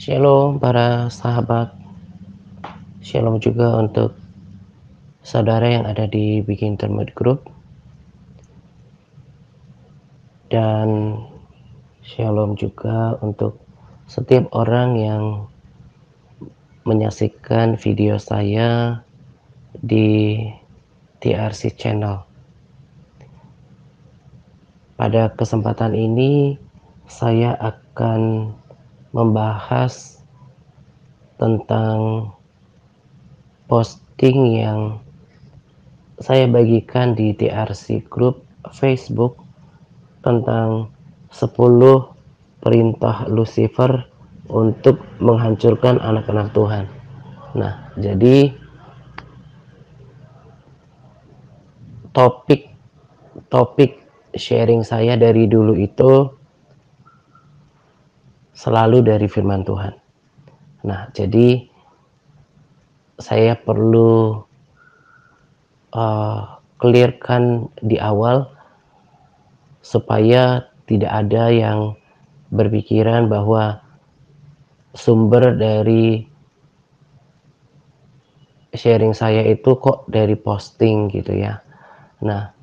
Shalom para sahabat, shalom juga untuk saudara yang ada di Bikin Termit Group, dan shalom juga untuk setiap orang yang menyaksikan video saya di TRC Channel. Pada kesempatan ini saya akan membahas tentang posting yang saya bagikan di TRC Group Facebook tentang 10 perintah Lucifer untuk menghancurkan anak-anak Tuhan. Nah, jadi topik sharing saya dari dulu itu selalu dari firman Tuhan. Nah, jadi saya perlu clearkan di awal supaya tidak ada yang berpikiran bahwa sumber dari sharing saya itu kok dari posting gitu ya. Nah,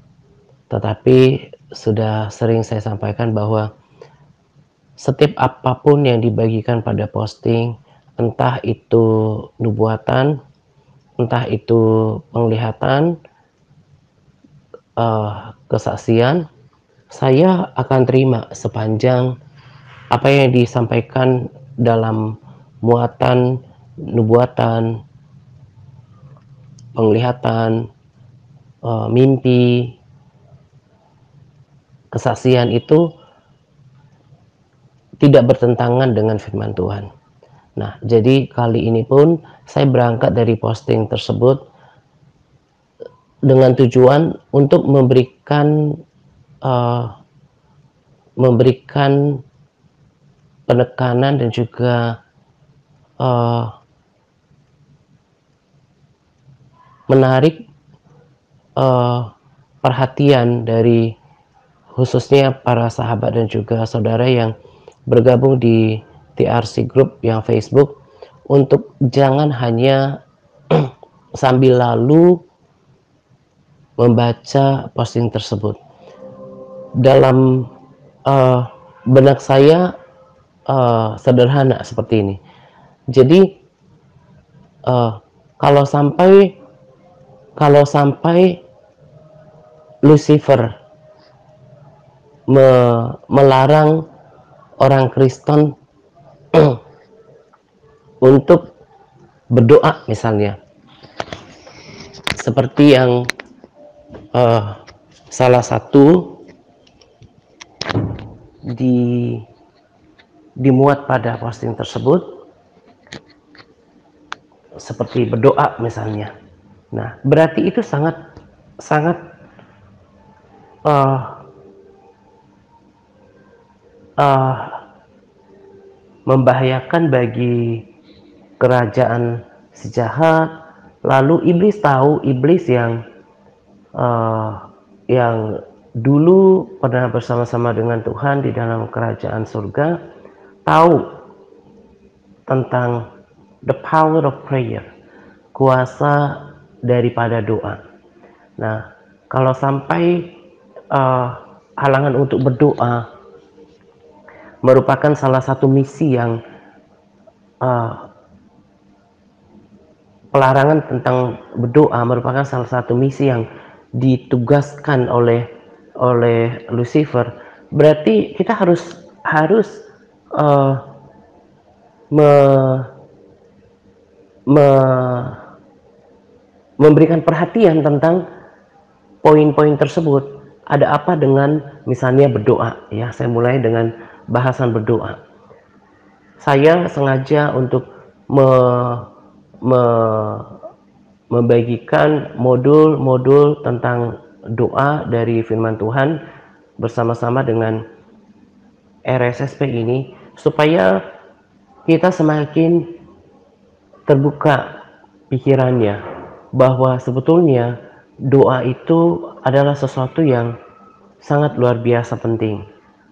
tetapi sudah sering saya sampaikan bahwa setiap apapun yang dibagikan pada posting, entah itu nubuatan, entah itu penglihatan, kesaksian, saya akan terima sepanjang apa yang disampaikan dalam muatan nubuatan, penglihatan, mimpi, kesaksian itu tidak bertentangan dengan firman Tuhan. Nah, jadi kali ini pun saya berangkat dari posting tersebut dengan tujuan untuk memberikan penekanan dan juga menarik perhatian dari khususnya para sahabat dan juga saudara yang bergabung di TRC Group yang Facebook untuk jangan hanya sambil lalu membaca posting tersebut. Dalam benak saya sederhana seperti ini. Jadi kalau sampai Lucifer melarang orang Kristen untuk berdoa misalnya, seperti yang salah satu dimuat pada posting tersebut, seperti berdoa misalnya. Nah, berarti itu sangat membahayakan bagi kerajaan si jahat. Lalu iblis tahu, iblis yang dulu pernah bersama-sama dengan Tuhan di dalam kerajaan surga, tahu tentang the power of prayer, kuasa daripada doa. Nah, kalau sampai halangan untuk berdoa merupakan salah satu misi yang pelarangan tentang berdoa merupakan salah satu misi yang ditugaskan oleh Lucifer, berarti kita harus memberikan perhatian tentang poin-poin tersebut. Ada apa dengan misalnya berdoa ya. Saya mulai dengan bahasan berdoa. Saya sengaja untuk membagikan modul-modul tentang doa dari firman Tuhan bersama-sama dengan RSSP ini, supaya kita semakin terbuka pikirannya bahwa sebetulnya doa itu adalah sesuatu yang sangat luar biasa penting,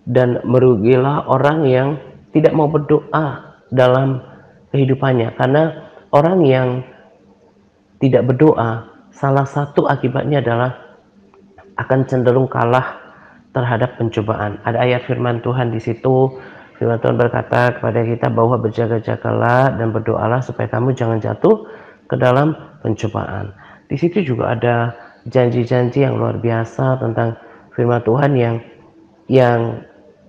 dan merugilah orang yang tidak mau berdoa dalam kehidupannya. Karena orang yang tidak berdoa, salah satu akibatnya adalah akan cenderung kalah terhadap pencobaan. Ada ayat firman Tuhan di situ. Firman Tuhan berkata kepada kita bahwa berjaga-jagalah dan berdoalah supaya kamu jangan jatuh ke dalam pencobaan. Di situ juga ada janji-janji yang luar biasa tentang firman Tuhan yang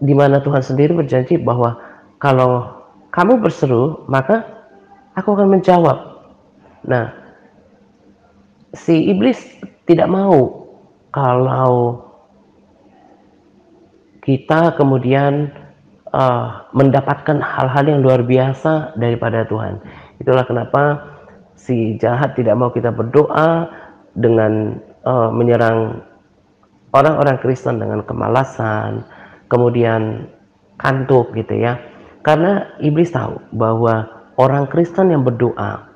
di mana Tuhan sendiri berjanji bahwa kalau kamu berseru, maka aku akan menjawab. Nah, si iblis tidak mau kalau kita kemudian mendapatkan hal-hal yang luar biasa daripada Tuhan. Itulah kenapa si jahat tidak mau kita berdoa dengan menyerang orang-orang Kristen dengan kemalasan, kemudian kantuk gitu ya. Karena iblis tahu bahwa orang Kristen yang berdoa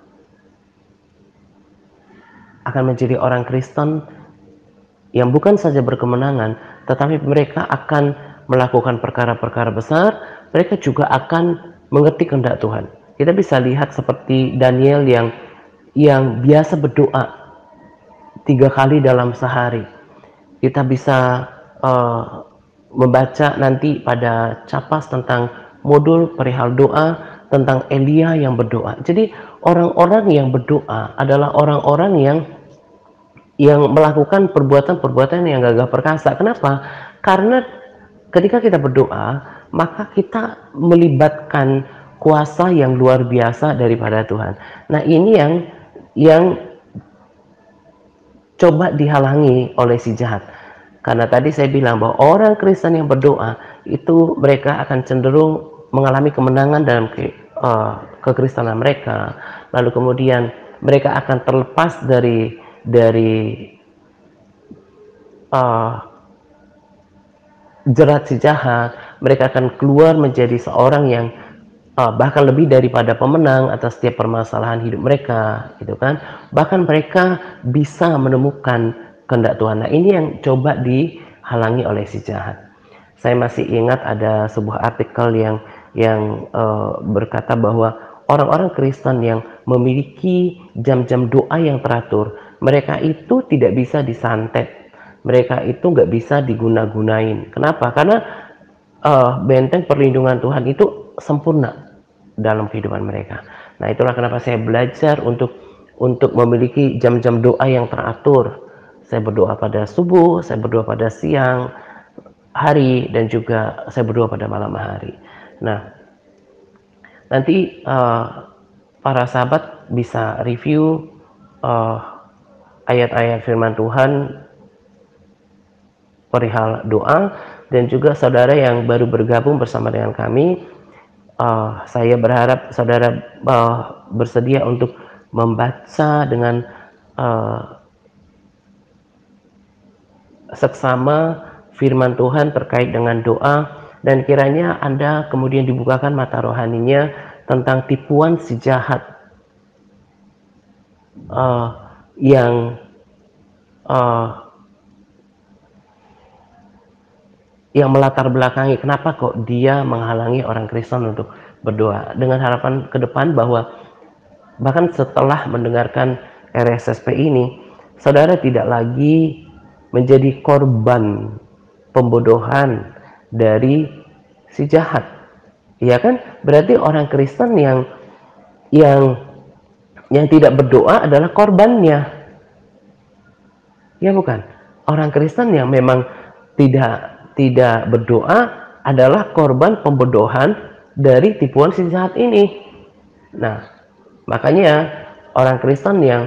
akan menjadi orang Kristen yang bukan saja berkemenangan, tetapi mereka akan melakukan perkara-perkara besar, mereka juga akan mengerti kehendak Tuhan. Kita bisa lihat seperti Daniel yang biasa berdoa 3 kali dalam sehari. Kita bisa membaca nanti pada Capas tentang modul perihal doa, tentang Elia yang berdoa. Jadi orang-orang yang berdoa adalah orang-orang yang melakukan perbuatan-perbuatan yang gagah perkasa. Kenapa? Karena ketika kita berdoa, maka kita melibatkan kuasa yang luar biasa daripada Tuhan. Nah, ini yang coba dihalangi oleh si jahat. Karena tadi saya bilang bahwa orang Kristen yang berdoa itu mereka akan cenderung mengalami kemenangan dalam kekristenan mereka. Lalu kemudian mereka akan terlepas dari jerat si jahat. Mereka akan keluar menjadi seorang yang bahkan lebih daripada pemenang atas setiap permasalahan hidup mereka, gitu kan. Bahkan mereka bisa menemukan kehendak Tuhan. Nah, ini yang coba dihalangi oleh si jahat. Saya masih ingat ada sebuah artikel yang berkata bahwa orang-orang Kristen yang memiliki jam-jam doa yang teratur, mereka itu tidak bisa disantet, mereka itu nggak bisa diguna-gunain. Kenapa? Karena benteng perlindungan Tuhan itu sempurna dalam kehidupan mereka. Nah, itulah kenapa saya belajar untuk memiliki jam-jam doa yang teratur. Saya berdoa pada subuh, saya berdoa pada siang hari, dan juga saya berdoa pada malam hari. Nah, nanti para sahabat bisa review ayat-ayat firman Tuhan perihal doa, dan juga saudara yang baru bergabung bersama dengan kami, saya berharap saudara bersedia untuk membaca dengan seksama firman Tuhan terkait dengan doa, dan kiranya Anda kemudian dibukakan mata rohaninya tentang tipuan si jahat yang melatar belakangi kenapa kok dia menghalangi orang Kristen untuk berdoa, dengan harapan ke depan bahwa bahkan setelah mendengarkan RSSP ini, saudara tidak lagi menjadi korban pembodohan dari si jahat. Ya kan? Berarti orang Kristen yang tidak berdoa adalah korbannya. Ya bukan? Orang Kristen yang memang tidak berdoa adalah korban pembodohan dari tipuan si jahat ini. Nah, makanya orang Kristen yang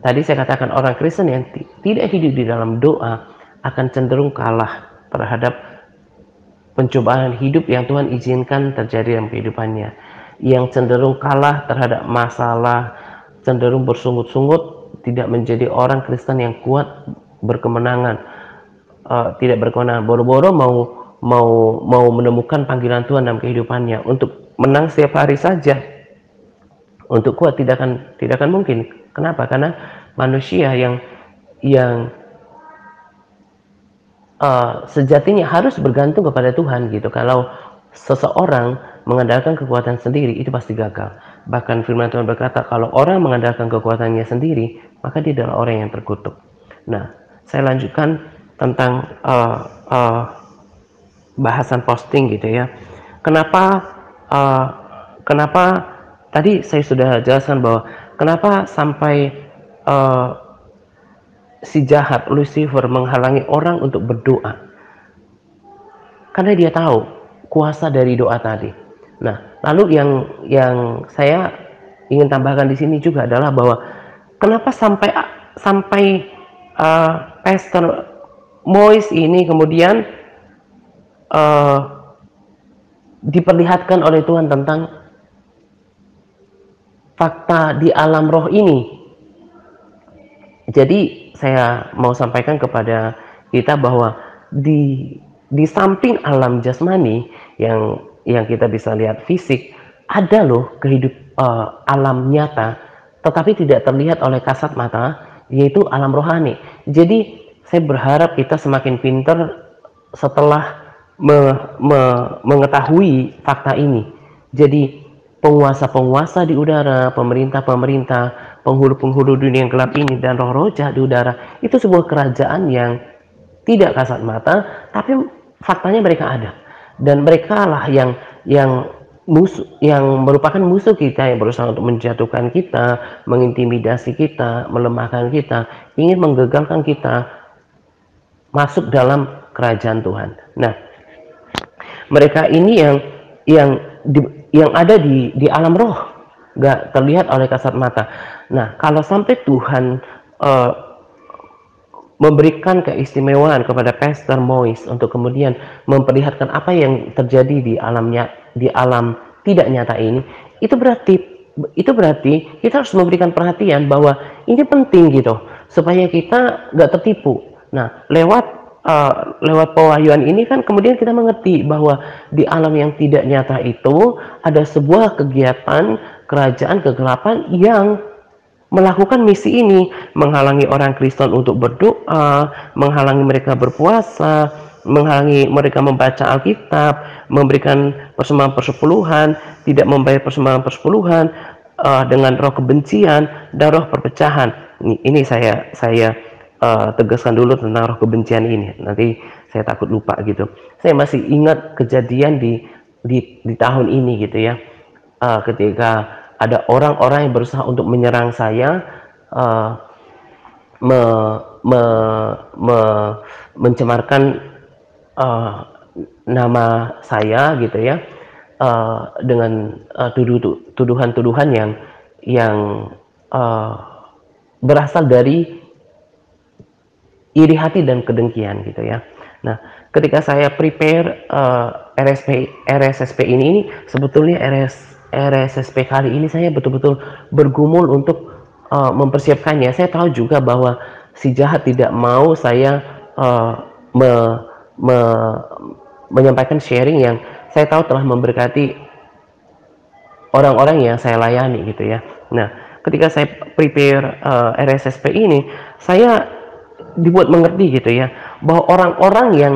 tadi saya katakan, orang Kristen yang tidak hidup di dalam doa akan cenderung kalah terhadap pencobaan hidup yang Tuhan izinkan terjadi dalam kehidupannya, yang cenderung kalah terhadap masalah, cenderung bersungut-sungut, tidak menjadi orang Kristen yang kuat, berkemenangan, tidak berkemenangan, boro-boro mau menemukan panggilan Tuhan dalam kehidupannya untuk menang setiap hari saja. Untuk kuat tidak akan mungkin. Kenapa? Karena manusia yang sejatinya harus bergantung kepada Tuhan gitu. Kalau seseorang mengandalkan kekuatan sendiri, itu pasti gagal. Bahkan firman Tuhan berkata, kalau orang mengandalkan kekuatannya sendiri, maka dia adalah orang yang terkutuk. Nah, saya lanjutkan tentang bahasan posting gitu ya. Kenapa tadi saya sudah jelaskan bahwa kenapa sampai si jahat Lucifer menghalangi orang untuk berdoa, karena dia tahu kuasa dari doa tadi. Nah, lalu yang saya ingin tambahkan di sini juga adalah bahwa kenapa sampai Pastor Moise ini kemudian diperlihatkan oleh Tuhan tentang fakta di alam roh ini. Jadi saya mau sampaikan kepada kita bahwa di samping alam jasmani yang kita bisa lihat fisik, ada loh alam nyata, tetapi tidak terlihat oleh kasat mata, yaitu alam rohani. Jadi saya berharap kita semakin pintar setelah mengetahui fakta ini. Jadi penguasa-penguasa di udara, pemerintah-pemerintah, penghulu-penghulu dunia yang gelap ini, dan roh-roh jahat di udara, itu sebuah kerajaan yang tidak kasat mata, tapi faktanya mereka ada. Dan mereka lah yang merupakan musuh kita, yang berusaha untuk menjatuhkan kita, mengintimidasi kita, melemahkan kita, ingin menggagalkan kita masuk dalam kerajaan Tuhan. Nah, mereka ini yang ada di alam roh, nggak terlihat oleh kasat mata. Nah, kalau sampai Tuhan memberikan keistimewaan kepada Pastor Moise untuk kemudian memperlihatkan apa yang terjadi di alam tidak nyata ini, itu berarti kita harus memberikan perhatian bahwa ini penting gitu, supaya kita nggak tertipu. Nah, lewat pewahyuan ini kan kemudian kita mengerti bahwa di alam yang tidak nyata itu ada sebuah kegiatan kerajaan kegelapan yang melakukan misi ini, menghalangi orang Kristen untuk berdoa, menghalangi mereka berpuasa, menghalangi mereka membaca Alkitab, memberikan persembahan persepuluhan, tidak membayar persembahan persepuluhan, dengan roh kebencian dan roh perpecahan. Ini saya tegaskan dulu tentang roh kebencian ini, nanti saya takut lupa gitu. Saya masih ingat kejadian di tahun ini gitu ya, ketika ada orang-orang yang berusaha untuk menyerang saya, mencemarkan nama saya gitu ya, dengan tuduhan-tuduhan yang berasal dari iri hati dan kedengkian gitu ya. Nah, ketika saya prepare RSSP ini sebetulnya RSSP kali ini saya betul-betul bergumul untuk mempersiapkannya. Saya tahu juga bahwa si jahat tidak mau saya menyampaikan sharing yang saya tahu telah memberkati orang-orang yang saya layani gitu ya. Nah, ketika saya prepare RSSP ini, saya dibuat mengerti gitu ya, bahwa orang-orang yang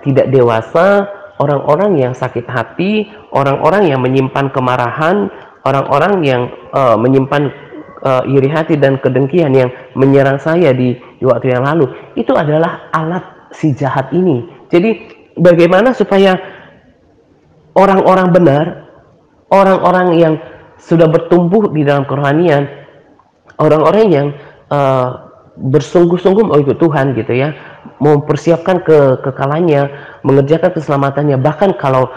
tidak dewasa, orang-orang yang sakit hati, orang-orang yang menyimpan kemarahan, orang-orang yang menyimpan iri hati dan kedengkian yang menyerang saya di waktu yang lalu, itu adalah alat si jahat ini. Jadi bagaimana supaya orang-orang benar, orang-orang yang sudah bertumbuh di dalam kerohanian, orang-orang yang bersungguh-sungguh mau ikut Tuhan gitu ya, mempersiapkan kekalannya, mengerjakan keselamatannya, bahkan kalau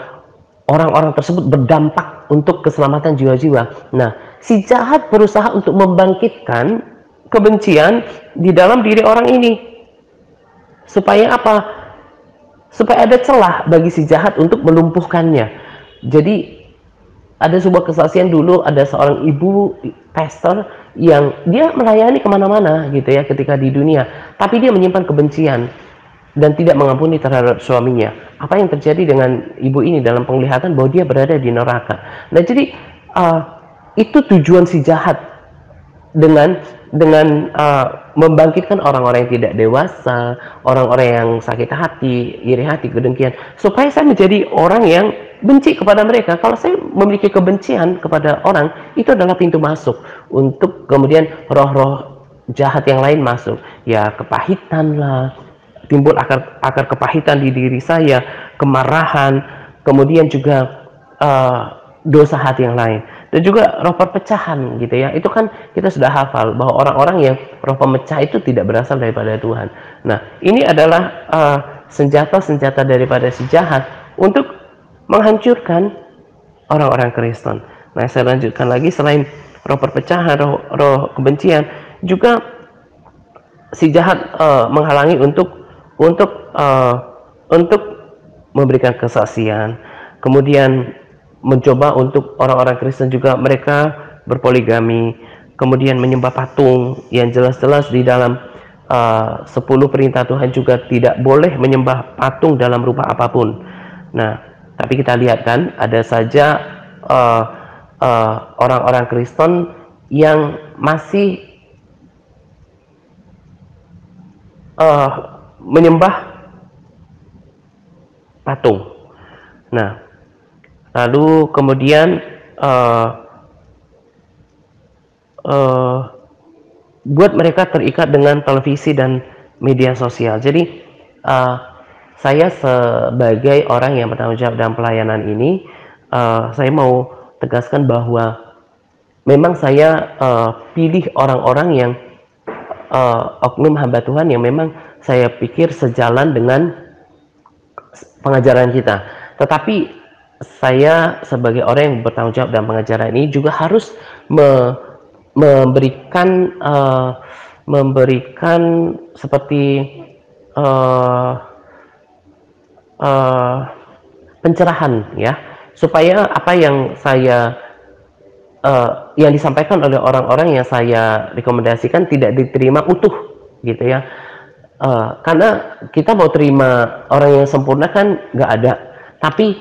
orang-orang tersebut berdampak untuk keselamatan jiwa-jiwa. Nah, si jahat berusaha untuk membangkitkan kebencian di dalam diri orang ini. Supaya apa? Supaya ada celah bagi si jahat untuk melumpuhkannya. Jadi ada sebuah kesaksian dulu, ada seorang ibu pastor yang dia melayani kemana-mana gitu ya ketika di dunia, tapi dia menyimpan kebencian dan tidak mengampuni terhadap suaminya. Apa yang terjadi dengan ibu ini dalam penglihatan bahwa dia berada di neraka. Nah, jadi itu tujuan si jahat dengan membangkitkan orang-orang yang tidak dewasa, orang-orang yang sakit hati, iri hati, kedengkian, supaya saya menjadi orang yang benci kepada mereka. Kalau saya memiliki kebencian kepada orang, itu adalah pintu masuk untuk kemudian roh-roh jahat yang lain masuk. Ya, kepahitan lah, timbul akar kepahitan di diri saya, kemarahan, kemudian juga dosa hati yang lain, dan juga roh perpecahan gitu ya. Itu kan kita sudah hafal bahwa orang-orang yang roh pemecah itu tidak berasal daripada Tuhan. Nah, ini adalah senjata-senjata daripada si jahat untuk menghancurkan orang-orang Kristen. Nah, saya lanjutkan lagi, selain roh perpecahan, roh kebencian, juga si jahat menghalangi untuk memberikan kesaksian, kemudian mencoba untuk orang-orang Kristen juga mereka berpoligami, kemudian menyembah patung yang jelas-jelas di dalam 10 perintah Tuhan juga tidak boleh menyembah patung dalam rupa apapun. Nah, tapi kita lihat kan, ada saja orang-orang Kristen yang masih menyembah patung. Nah, lalu kemudian buat mereka terikat dengan televisi dan media sosial. Jadi saya sebagai orang yang bertanggung jawab dalam pelayanan ini, saya mau tegaskan bahwa memang saya pilih orang-orang yang oknum hamba Tuhan yang memang saya pikir sejalan dengan pengajaran kita. Tetapi saya sebagai orang yang bertanggung jawab dalam pengajaran ini juga harus memberikan seperti pencerahan ya, supaya apa yang saya yang disampaikan oleh orang-orang yang saya rekomendasikan tidak diterima utuh gitu ya. Karena kita mau terima orang yang sempurna kan nggak ada, tapi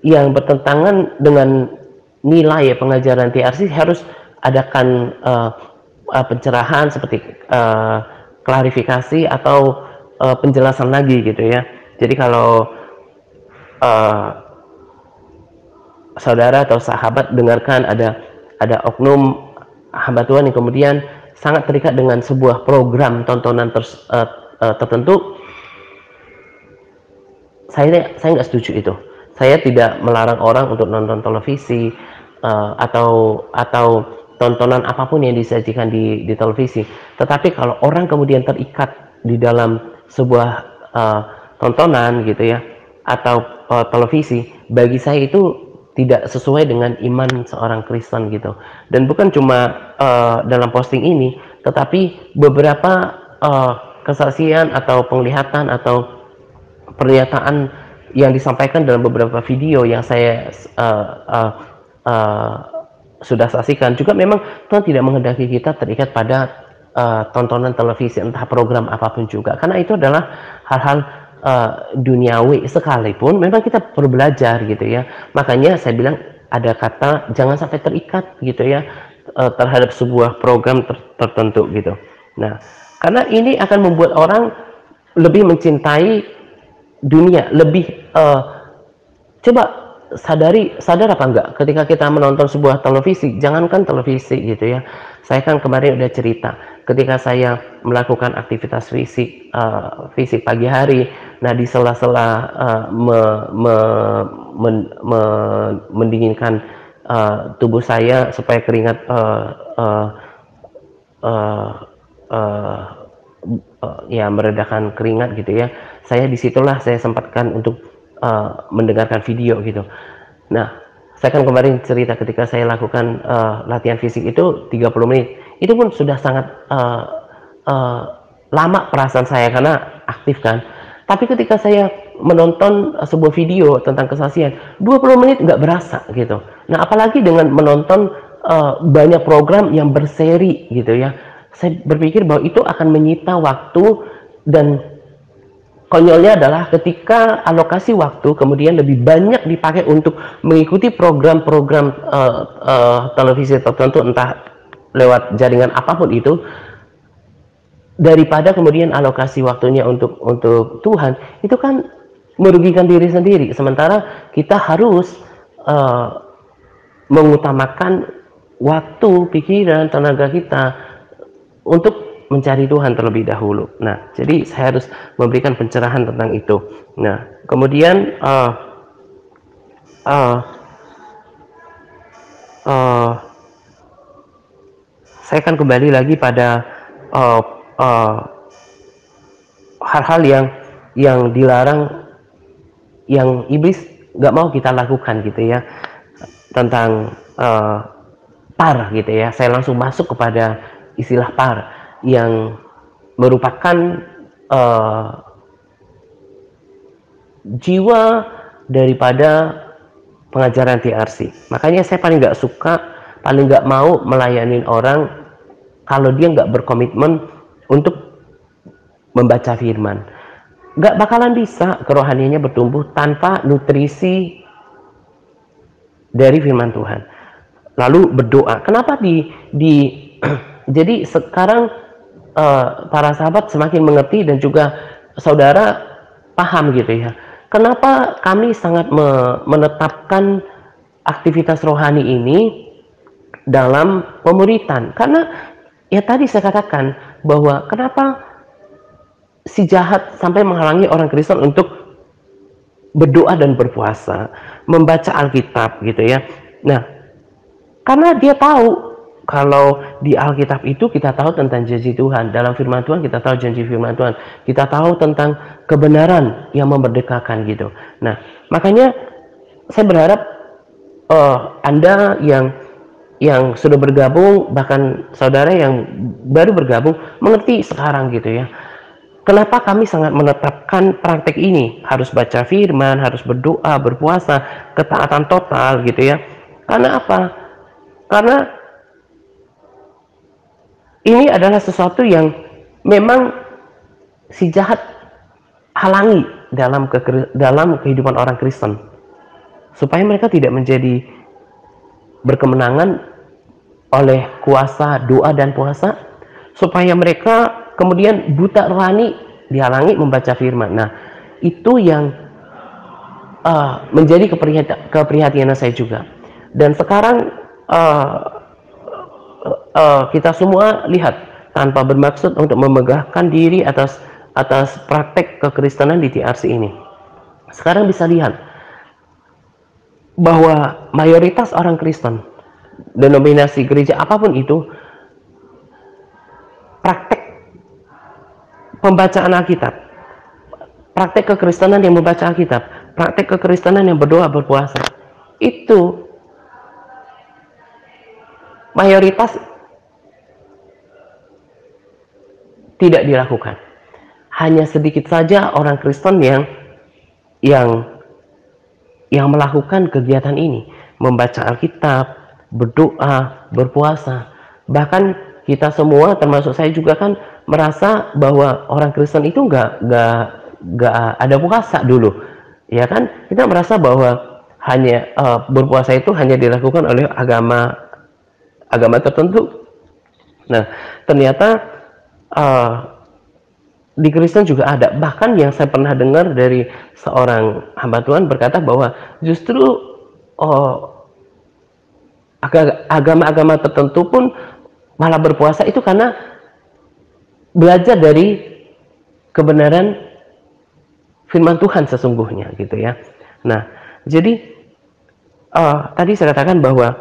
yang bertentangan dengan nilai pengajaran TRC harus adakan pencerahan seperti klarifikasi atau penjelasan lagi gitu ya. Jadi kalau saudara atau sahabat dengarkan ada oknum hamba Tuhan yang kemudian sangat terikat dengan sebuah program tontonan tertentu, saya nggak setuju itu. Saya tidak melarang orang untuk nonton televisi atau tontonan apapun yang disajikan di televisi. Tetapi kalau orang kemudian terikat di dalam sebuah tontonan gitu ya, atau televisi, bagi saya itu tidak sesuai dengan iman seorang Kristen gitu. Dan bukan cuma dalam posting ini, tetapi beberapa kesaksian atau penglihatan atau pernyataan yang disampaikan dalam beberapa video yang saya sudah saksikan juga, memang Tuhan tidak menghendaki kita terikat pada tontonan televisi entah program apapun juga, karena itu adalah hal-hal duniawi sekalipun memang kita perlu belajar gitu ya. Makanya saya bilang ada kata jangan sampai terikat gitu ya terhadap sebuah program tertentu gitu. Nah, karena ini akan membuat orang lebih mencintai dunia, lebih coba sadar apa enggak ketika kita menonton sebuah televisi, jangankan televisi gitu ya. Saya kan kemarin udah cerita ketika saya melakukan aktivitas fisik pagi hari. Nah, di sela-sela mendinginkan tubuh saya supaya keringat ya meredakan keringat gitu ya, disitulah saya sempatkan untuk mendengarkan video gitu. Nah, saya kan kemarin cerita ketika saya lakukan latihan fisik itu 30 menit, itu pun sudah sangat lama perasaan saya karena aktif kan. Tapi ketika saya menonton sebuah video tentang kesaksian, 20 menit nggak berasa gitu. Nah, apalagi dengan menonton banyak program yang berseri gitu ya, saya berpikir bahwa itu akan menyita waktu. Dan konyolnya adalah ketika alokasi waktu kemudian lebih banyak dipakai untuk mengikuti program-program televisi tertentu, entah lewat jaringan apapun daripada kemudian alokasi waktunya untuk Tuhan, itu kan merugikan diri sendiri. Sementara kita harus mengutamakan waktu, pikiran, tenaga kita untuk mencari Tuhan terlebih dahulu. Nah, jadi saya harus memberikan pencerahan tentang itu. Nah, kemudian saya akan kembali lagi pada hal-hal yang dilarang, yang iblis nggak mau kita lakukan gitu ya, tentang par gitu ya. Saya langsung masuk kepada istilah par yang merupakan jiwa daripada pengajaran TRC. Makanya saya paling nggak suka, paling nggak mau melayani orang kalau dia nggak berkomitmen untuk membaca firman. Nggak bakalan bisa kerohaniannya bertumbuh tanpa nutrisi dari firman Tuhan. Lalu berdoa. Kenapa jadi sekarang para sahabat semakin mengerti dan juga saudara paham gitu ya. Kenapa kami sangat menetapkan aktivitas rohani ini dalam pemuritan? Karena ya tadi saya katakan bahwa kenapa si jahat sampai menghalangi orang Kristen untuk berdoa dan berpuasa, membaca Alkitab gitu ya. Nah, karena dia tahu kalau di Alkitab itu kita tahu tentang janji Tuhan, dalam firman Tuhan kita tahu janji firman Tuhan, kita tahu tentang kebenaran yang memerdekakan gitu. Nah, makanya saya berharap Anda yang sudah bergabung, bahkan saudara yang baru bergabung, mengerti sekarang gitu ya. Kenapa kami sangat menetapkan praktek ini, harus baca firman, harus berdoa, berpuasa, ketaatan total gitu ya. Karena apa? Karena ini adalah sesuatu yang memang si jahat halangi dalam kehidupan orang Kristen, supaya mereka tidak menjadi berkemenangan oleh kuasa doa dan puasa, supaya mereka kemudian buta rohani, dihalangi membaca firman. Nah, itu yang menjadi keprihatinan saya juga. Dan sekarang kita semua lihat, tanpa bermaksud untuk memegahkan diri atas praktek kekristenan di TRC ini. Sekarang bisa lihat bahwa mayoritas orang Kristen, denominasi gereja apapun itu, praktek pembacaan Alkitab, praktek kekristenan yang membaca Alkitab, praktek kekristenan yang berdoa berpuasa, itu mayoritas tidak dilakukan. Hanya sedikit saja orang Kristen yang melakukan kegiatan ini, membaca Alkitab, berdoa, berpuasa. Bahkan kita semua, termasuk saya juga kan, merasa bahwa orang Kristen itu nggak ada puasa dulu, ya kan? Kita merasa bahwa hanya berpuasa itu hanya dilakukan oleh agama tertentu. Nah, ternyata di Kristen juga ada. Bahkan yang saya pernah dengar dari seorang hamba Tuhan berkata bahwa justru agama-agama tertentu pun malah berpuasa itu karena belajar dari kebenaran firman Tuhan sesungguhnya gitu ya. Nah, jadi tadi saya katakan bahwa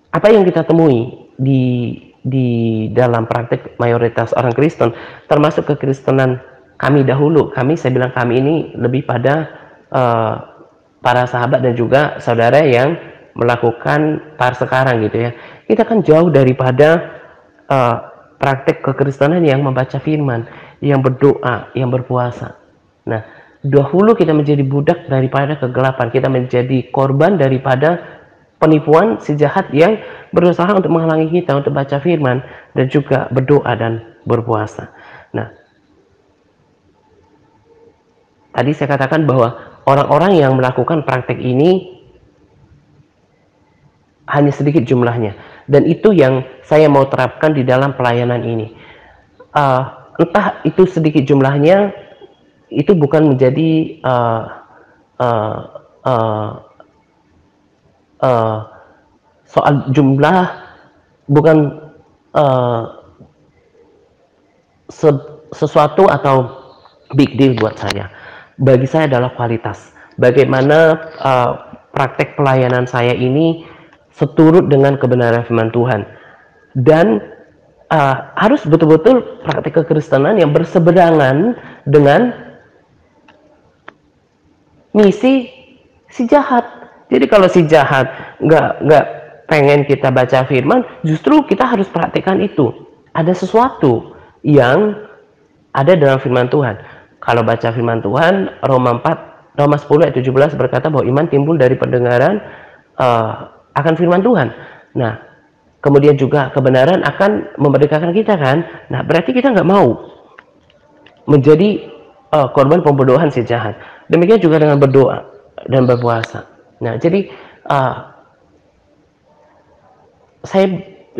apa yang kita temui di dalam praktek mayoritas orang Kristen, termasuk kekristenan kami dahulu, saya bilang kami ini lebih pada para sahabat dan juga saudara yang melakukan par sekarang gitu ya. Kita kan jauh daripada praktek kekristenan yang membaca firman, yang berdoa, yang berpuasa. Nah, dahulu kita menjadi budak daripada kegelapan, kita menjadi korban daripada penipuan si jahat yang berusaha untuk menghalangi kita untuk baca firman dan juga berdoa dan berpuasa. Nah, tadi saya katakan bahwa orang-orang yang melakukan praktek ini hanya sedikit jumlahnya. Dan itu yang saya mau terapkan di dalam pelayanan ini. Entah itu sedikit jumlahnya, itu bukan menjadi uh, uh, uh, soal jumlah, bukan uh, sesuatu atau big deal buat saya. Bagi saya adalah kualitas. Bagaimana praktek pelayanan saya ini seturut dengan kebenaran firman Tuhan. Dan harus betul-betul praktek kekristenan yang berseberangan dengan misi si jahat. Jadi kalau si jahat nggak pengen kita baca firman, justru kita harus praktekkan itu. Ada sesuatu yang ada dalam firman Tuhan. Kalau baca firman Tuhan, Roma 10 ayat 17 berkata bahwa iman timbul dari pendengaran akan firman Tuhan. Nah, kemudian juga kebenaran akan memerdekakan kita kan. Nah, berarti kita nggak mau menjadi korban pembodohan si jahat. Demikian juga dengan berdoa dan berpuasa. Nah, jadi saya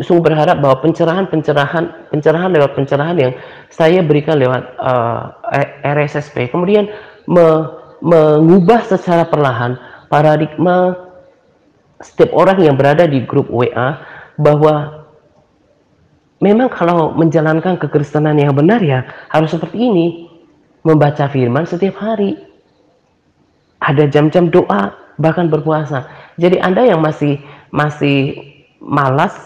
sungguh berharap bahwa pencerahan lewat pencerahan yang saya berikan lewat RSSP kemudian mengubah secara perlahan paradigma setiap orang yang berada di grup WA, bahwa memang kalau menjalankan kekristenan yang benar ya harus seperti ini, membaca firman setiap hari, ada jam-jam doa, bahkan berpuasa. Jadi Anda yang masih malas,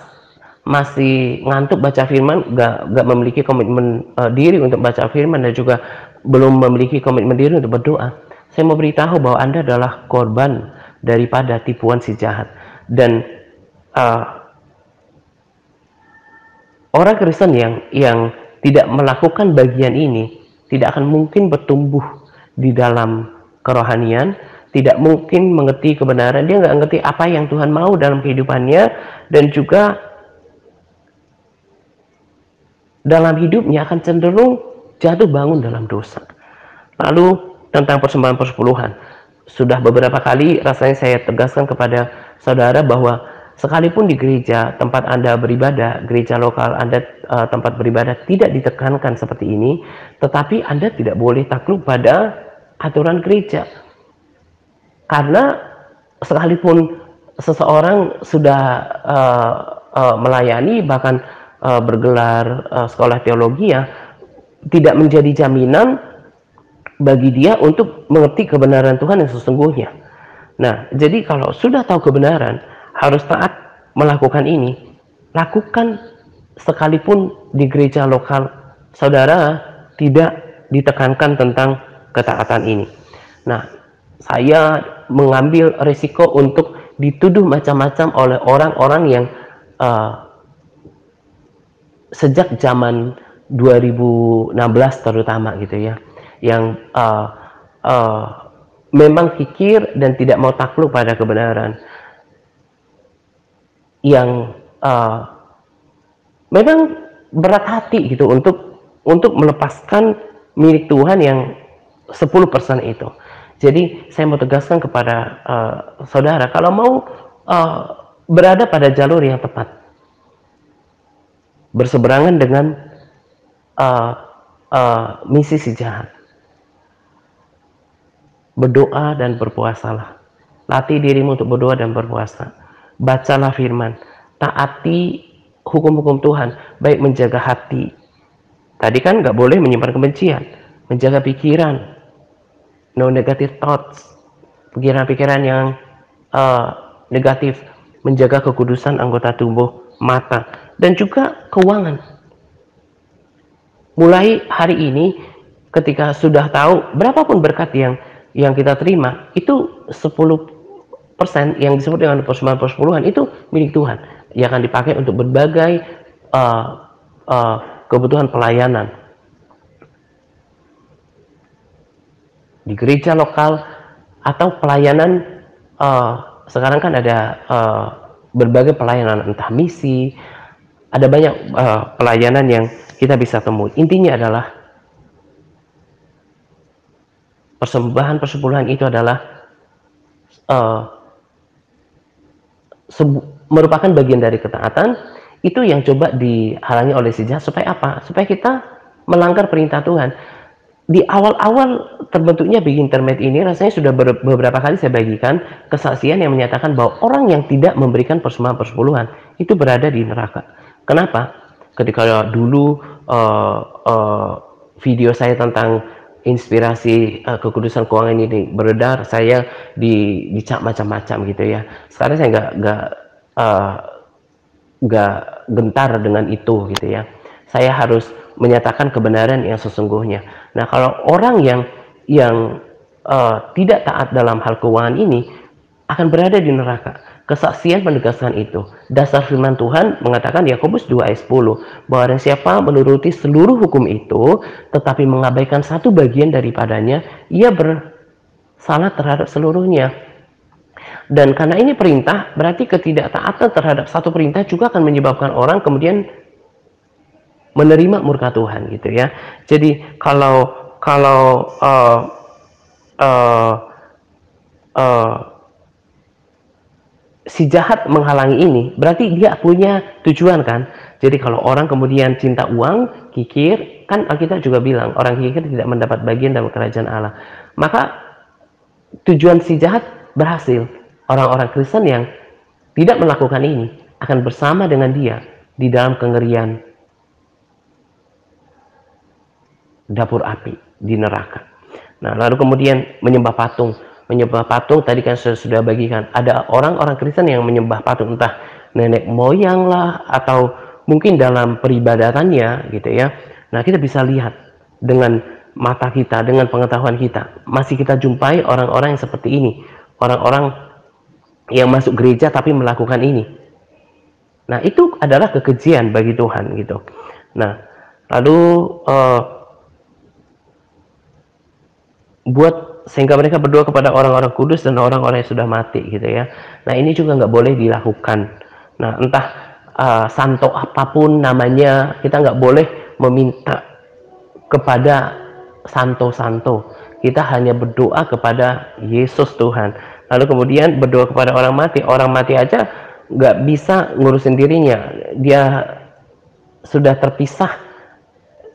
masih ngantuk baca firman, gak memiliki komitmen diri untuk baca firman, dan juga belum memiliki komitmen diri untuk berdoa, saya mau beritahu bahwa Anda adalah korban daripada tipuan si jahat. Dan orang Kristen yang tidak melakukan bagian ini tidak akan mungkin bertumbuh di dalam kerohanian, tidak mungkin mengerti kebenaran, dia nggak ngerti apa yang Tuhan mau dalam kehidupannya, dan juga dalam hidupnya akan cenderung jatuh bangun dalam dosa. Lalu tentang persembahan persepuluhan, sudah beberapa kali rasanya saya tegaskan kepada saudara bahwa sekalipun di gereja tempat Anda beribadah, gereja lokal Anda tempat beribadah tidak ditekankan seperti ini, tetapi Anda tidak boleh takluk pada aturan gereja. Karena sekalipun seseorang sudah melayani, bahkan bergelar sekolah teologi, ya tidak menjadi jaminan bagi dia untuk mengerti kebenaran Tuhan yang sesungguhnya. Nah, jadi kalau sudah tahu kebenaran, harus taat melakukan ini. Lakukan sekalipun di gereja lokal saudara tidak ditekankan tentang ketaatan ini. Nah, saya mengambil risiko untuk dituduh macam-macam oleh orang-orang yang sejak zaman 2016 terutama gitu ya, yang memang kikir dan tidak mau takluk pada kebenaran, yang memang berat hati gitu untuk melepaskan milik Tuhan yang 10% itu. Jadi saya mau tegaskan kepada saudara, kalau mau berada pada jalur yang tepat, berseberangan dengan misi si jahat, berdoa dan berpuasalah. Latih dirimu untuk berdoa dan berpuasa. Bacalah firman, taati hukum-hukum Tuhan, baik menjaga hati. Tadi kan nggak boleh menyimpan kebencian, menjaga pikiran, no negative thoughts, pikiran-pikiran yang negatif, menjaga kekudusan anggota tubuh, mata, dan juga keuangan. Mulai hari ini, ketika sudah tahu berapapun berkat yang kita terima, itu 10% yang disebut dengan persembahan persepuluhan itu milik Tuhan, yang akan dipakai untuk berbagai kebutuhan pelayanan di gereja lokal atau pelayanan. Sekarang kan ada berbagai pelayanan, entah misi, ada banyak pelayanan yang kita bisa temui. Intinya adalah persembahan persepuluhan itu adalah merupakan bagian dari ketaatan, itu yang coba dihalangi oleh si jahat supaya apa? Supaya kita melanggar perintah Tuhan. Di awal-awal terbentuknya Big Internet ini rasanya sudah beberapa kali saya bagikan kesaksian yang menyatakan bahwa orang yang tidak memberikan persembahan persepuluhan itu berada di neraka. Kenapa? Ketika dulu video saya tentang inspirasi kekudusan keuangan ini beredar, saya dicap macam-macam gitu ya. Sekarang saya nggak gentar dengan itu gitu ya. Saya harus menyatakan kebenaran yang sesungguhnya. Nah, kalau orang yang tidak taat dalam hal keuangan ini akan berada di neraka. Kesaksian menegaskan itu. Dasar firman Tuhan mengatakan Yakobus 2 ayat 10 bahwa barang siapa menuruti seluruh hukum itu tetapi mengabaikan satu bagian daripadanya, ia bersalah terhadap seluruhnya. Dan karena ini perintah, berarti ketidaktaatan terhadap satu perintah juga akan menyebabkan orang kemudian menerima murka Tuhan gitu ya. Jadi kalau si jahat menghalangi ini, berarti dia punya tujuan kan. Jadi kalau orang kemudian cinta uang, kikir, kan Alkitab juga bilang orang kikir tidak mendapat bagian dalam kerajaan Allah. Maka tujuan si jahat berhasil. Orang-orang Kristen yang tidak melakukan ini akan bersama dengan dia di dalam kengerian dapur api di neraka. Nah, lalu kemudian menyembah patung. Menyembah patung tadi kan sudah bagikan. Ada orang-orang Kristen yang menyembah patung, entah nenek moyang lah atau mungkin dalam peribadatannya gitu ya. Nah, kita bisa lihat dengan mata kita, dengan pengetahuan kita. Masih kita jumpai orang-orang yang seperti ini. Orang-orang yang masuk gereja tapi melakukan ini. Nah, itu adalah kekejian bagi Tuhan gitu. Nah, lalu buat sehingga mereka berdoa kepada orang-orang kudus dan orang-orang yang sudah mati gitu ya. Nah, ini juga nggak boleh dilakukan. Nah, entah santo apapun namanya, kita nggak boleh meminta kepada santo-santo. Kita hanya berdoa kepada Yesus Tuhan. Lalu kemudian berdoa kepada orang mati aja nggak bisa ngurusin dirinya. Dia sudah terpisah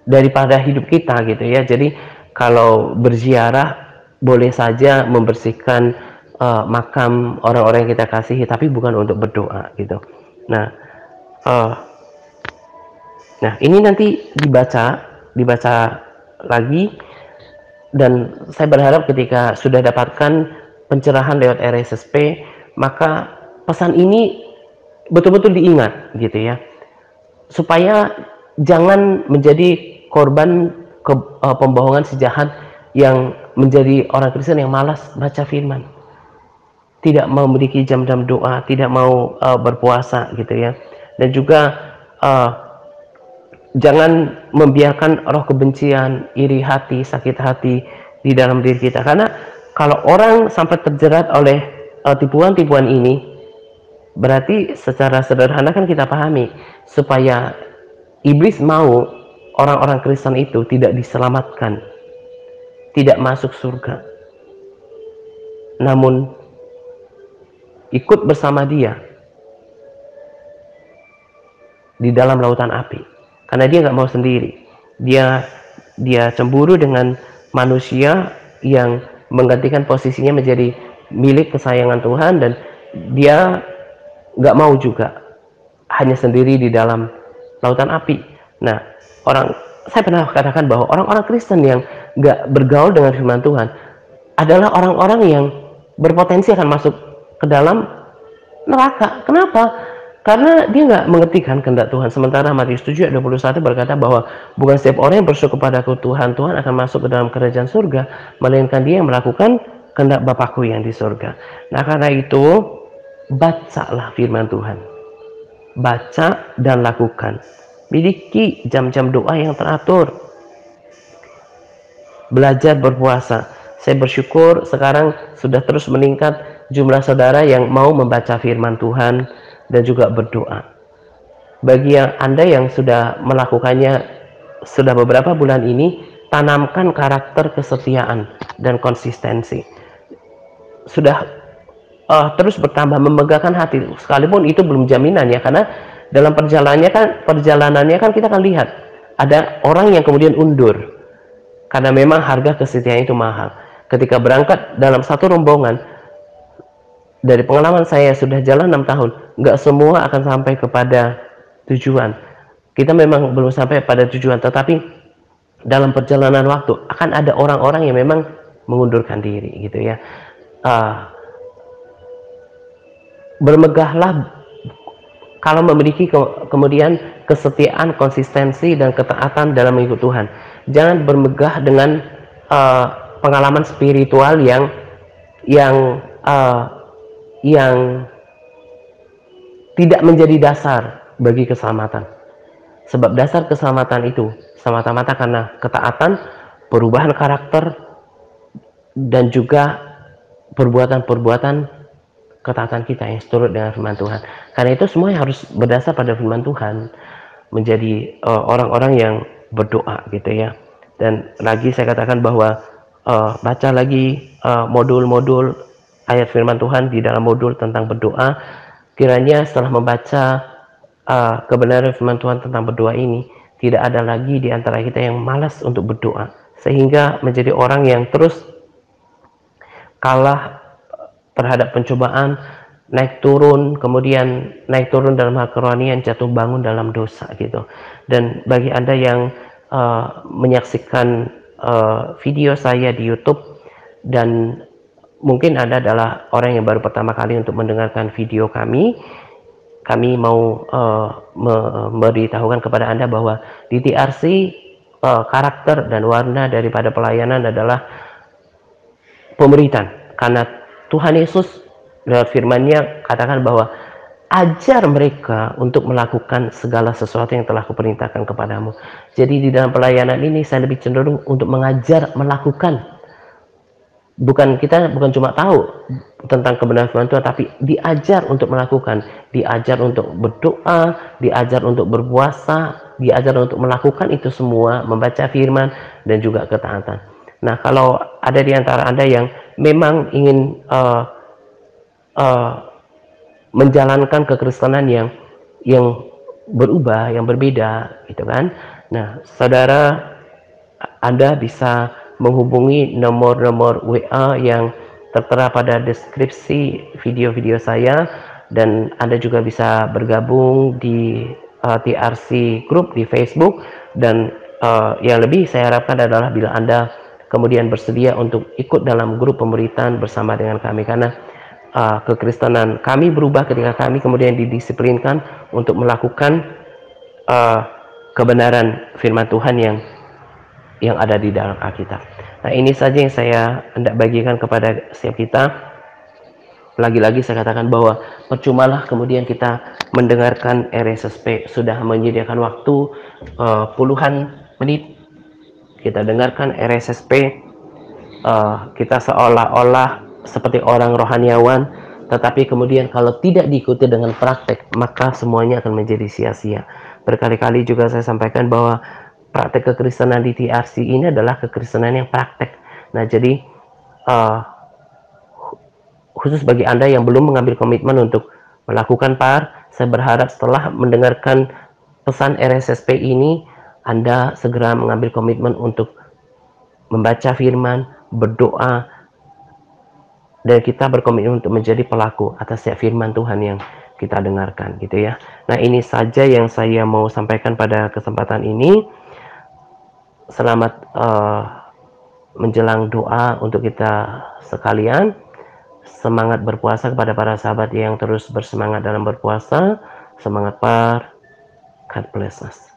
daripada hidup kita gitu ya. Jadi kalau berziarah boleh saja membersihkan makam orang-orang yang kita kasihi, tapi bukan untuk berdoa gitu. Nah, ini nanti dibaca lagi, dan saya berharap ketika sudah dapatkan pencerahan lewat RSSP, maka pesan ini betul-betul diingat gitu ya, supaya jangan menjadi korban pembohongan si jahat yang menjadi orang Kristen yang malas baca firman, tidak mau memiliki jam-jam doa, tidak mau berpuasa gitu ya. Dan juga jangan membiarkan roh kebencian, iri hati, sakit hati di dalam diri kita. Karena kalau orang sampai terjerat oleh tipuan-tipuan ini, berarti secara sederhana kan kita pahami, supaya iblis mau orang-orang Kristen itu tidak diselamatkan, tidak masuk surga, namun ikut bersama dia di dalam lautan api. Karena dia nggak mau sendiri. Dia cemburu dengan manusia yang menggantikan posisinya menjadi milik kesayangan Tuhan, dan dia nggak mau juga hanya sendiri di dalam lautan api. Nah, saya pernah katakan bahwa orang-orang Kristen yang nggak bergaul dengan firman Tuhan adalah orang-orang yang berpotensi akan masuk ke dalam neraka. Kenapa? Karena dia nggak mengertikan kehendak Tuhan. Sementara Matius 7 ayat 21 berkata bahwa bukan setiap orang yang berseru kepadaku Tuhan, Tuhan akan masuk ke dalam kerajaan surga, melainkan dia yang melakukan kehendak Bapakku yang di surga. Nah, karena itu bacalah firman Tuhan. Baca dan lakukan. Miliki jam-jam doa yang teratur. Belajar berpuasa. Saya bersyukur sekarang sudah terus meningkat jumlah saudara yang mau membaca firman Tuhan dan juga berdoa. Bagi Anda yang sudah melakukannya sudah beberapa bulan ini, tanamkan karakter kesetiaan dan konsistensi. Sudah terus bertambah memegahkan hati, sekalipun itu belum jaminan ya, karena dalam perjalanannya kan kita akan lihat ada orang yang kemudian undur karena memang harga kesetiaan itu mahal. Ketika berangkat dalam satu rombongan, dari pengalaman saya sudah jalan 6 tahun, nggak semua akan sampai kepada tujuan. Kita memang belum sampai pada tujuan, tetapi dalam perjalanan waktu akan ada orang-orang yang memang mengundurkan diri gitu ya. Bermegahlah kalau memiliki kemudian kesetiaan, konsistensi, dan ketaatan dalam mengikut Tuhan. Jangan bermegah dengan pengalaman spiritual yang tidak menjadi dasar bagi keselamatan. Sebab dasar keselamatan itu semata-mata karena ketaatan, perubahan karakter, dan juga perbuatan-perbuatan ketaatan kita yang seturut dengan firman Tuhan. Karena itu semuanya harus berdasar pada firman Tuhan, menjadi orang-orang yang berdoa gitu ya. Dan lagi saya katakan bahwa baca lagi modul-modul ayat firman Tuhan di dalam modul tentang berdoa. Kiranya setelah membaca kebenaran firman Tuhan tentang berdoa ini, tidak ada lagi di antara kita yang malas untuk berdoa, sehingga menjadi orang yang terus kalah terhadap pencobaan, naik turun, kemudian naik turun dalam hal kerohanian, jatuh bangun dalam dosa gitu. Dan bagi Anda yang menyaksikan video saya di YouTube, dan mungkin Anda adalah orang yang baru pertama kali untuk mendengarkan video kami mau memberitahukan kepada Anda bahwa di TRC karakter dan warna daripada pelayanan adalah pemberitaan. Karena Tuhan Yesus lewat firman-Nya katakan bahwa ajar mereka untuk melakukan segala sesuatu yang telah kuperintahkan kepadamu. Jadi di dalam pelayanan ini saya lebih cenderung untuk mengajar melakukan. Kita bukan cuma tahu tentang kebenaran firman Tuhan, tapi diajar untuk melakukan, diajar untuk berdoa, diajar untuk berpuasa, diajar untuk melakukan itu semua, membaca firman, dan juga ketaatan. Nah, kalau ada di antara Anda yang memang ingin menjalankan kekristenan yang berubah, yang berbeda, gitu kan? Nah, saudara, Anda bisa menghubungi nomor-nomor WA yang tertera pada deskripsi video-video saya, dan Anda juga bisa bergabung di TRC Group di Facebook. Dan yang lebih saya harapkan adalah bila Anda kemudian bersedia untuk ikut dalam grup pemberitaan bersama dengan kami, karena kekristenan kami berubah ketika kami kemudian didisiplinkan untuk melakukan kebenaran firman Tuhan yang ada di dalam Alkitab. Nah, ini saja yang saya hendak bagikan kepada setiap kita. Lagi-lagi saya katakan bahwa percumalah kemudian kita mendengarkan RSSP, sudah menyediakan waktu puluhan menit kita dengarkan RSSP, kita seolah-olah seperti orang rohaniawan, tetapi kemudian kalau tidak diikuti dengan praktek, maka semuanya akan menjadi sia-sia. Berkali-kali juga saya sampaikan bahwa praktek kekristenan di TRC ini adalah kekristenan yang praktek. Nah, jadi khusus bagi Anda yang belum mengambil komitmen untuk melakukan PAR, saya berharap setelah mendengarkan pesan RSSP ini, Anda segera mengambil komitmen untuk membaca firman, berdoa, dan kita berkomitmen untuk menjadi pelaku atas setiap firman Tuhan yang kita dengarkan gitu ya. Nah, ini saja yang saya mau sampaikan pada kesempatan ini. Selamat menjelang doa untuk kita sekalian. Semangat berpuasa kepada para sahabat yang terus bersemangat dalam berpuasa. Semangat PAR. God bless us.